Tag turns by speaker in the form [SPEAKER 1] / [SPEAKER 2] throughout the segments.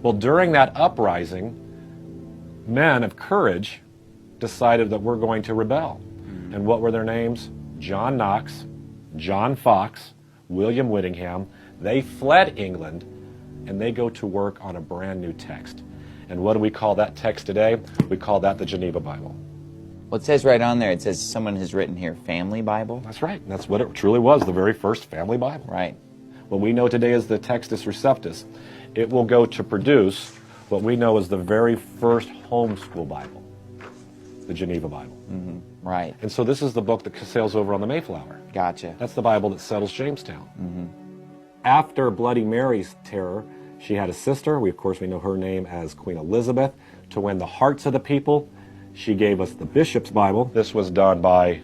[SPEAKER 1] Well, during that uprising, men of courage decided that we're going to rebel. And what were their names? John Knox, John Fox, William Whittingham. They fled England, and they go to work on a brand new text. And what do we call that text today? We call that the Geneva Bible.
[SPEAKER 2] Well, it says right on there, it says someone has written here, Family Bible.
[SPEAKER 1] That's right. That's what it truly was, the very first family Bible.
[SPEAKER 2] Right.
[SPEAKER 1] What we know today as the Textus Receptus. It will go to produce what we know as the very first homeschool Bible, the Geneva Bible.
[SPEAKER 2] Mm-hmm. Right.
[SPEAKER 1] And so this is the book that sails over on the Mayflower.
[SPEAKER 2] Gotcha.
[SPEAKER 1] That's the Bible that settles Jamestown.
[SPEAKER 2] Mm-hmm.
[SPEAKER 1] After Bloody Mary's terror, she had a sister. Of course, we know her name as Queen Elizabeth. To win the hearts of the people, she gave us the Bishop's Bible. This was done by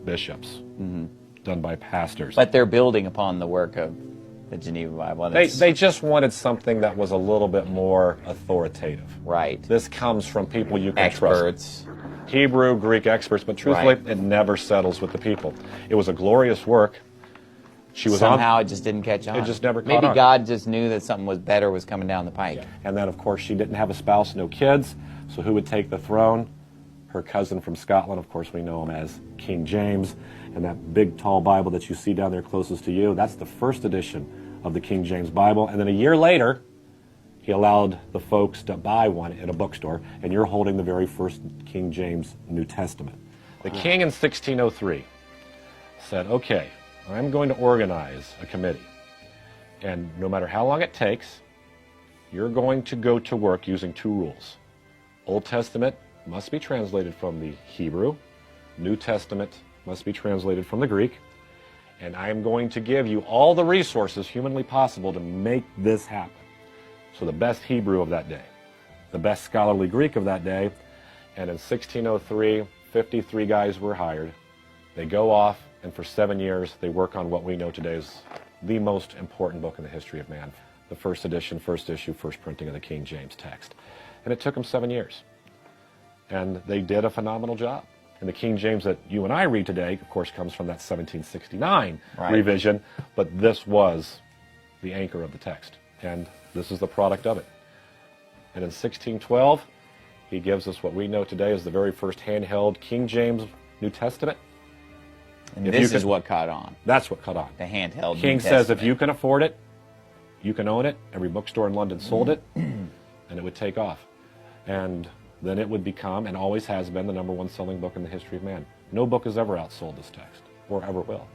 [SPEAKER 1] bishops, done by pastors.
[SPEAKER 2] But they're building upon the work of the Geneva Bible.
[SPEAKER 1] They just wanted something that was a little bit more authoritative.
[SPEAKER 2] Right.
[SPEAKER 1] This comes from people you can trust.
[SPEAKER 2] Experts.
[SPEAKER 1] Hebrew, Greek experts, but truthfully,
[SPEAKER 2] Right.
[SPEAKER 1] it never settles with the people. It was a glorious work. She was
[SPEAKER 2] Somehow it just didn't catch on.
[SPEAKER 1] It just never caught
[SPEAKER 2] Maybe
[SPEAKER 1] on.
[SPEAKER 2] God just knew that something was better was coming down the pike.
[SPEAKER 1] And then, of course, she didn't have a spouse, no kids, so who would take the throne? Her cousin from Scotland, of course, we know him as King James. And that big, tall Bible that you see down there closest to you, that's the first edition of the King James Bible. And then a year later, he allowed the folks to buy one in a bookstore, and you're holding the very first King James New Testament. The king in 1603 said, okay, I'm going to organize a committee, and no matter how long it takes, you're going to go to work using two rules. Old Testament must be translated from the Hebrew, New Testament must be translated from the Greek, and I am going to give you all the resources humanly possible to make this happen. So the best Hebrew of that day, the best scholarly Greek of that day, and in 1603, 53 guys were hired. They go off, and for 7 years, they work on what we know today as the most important book in the history of man. The first edition, first issue, first printing of the King James text. And it took them 7 years. And they did a phenomenal job. And the King James that you and I read today, of course, comes from that 1769 revision, but this was the anchor of the text. And this is the product of it. And in 1612, he gives us what we know today as the very first handheld King James New Testament.
[SPEAKER 2] And this is what caught on.
[SPEAKER 1] That's what caught on.
[SPEAKER 2] The handheld
[SPEAKER 1] King
[SPEAKER 2] New
[SPEAKER 1] says
[SPEAKER 2] Testament.
[SPEAKER 1] if you can afford it, you can own it. Every bookstore in London sold it, and it would take off. And then it would become, and always has been, the #1 selling book in the history of man. No book has ever outsold this text, or ever will.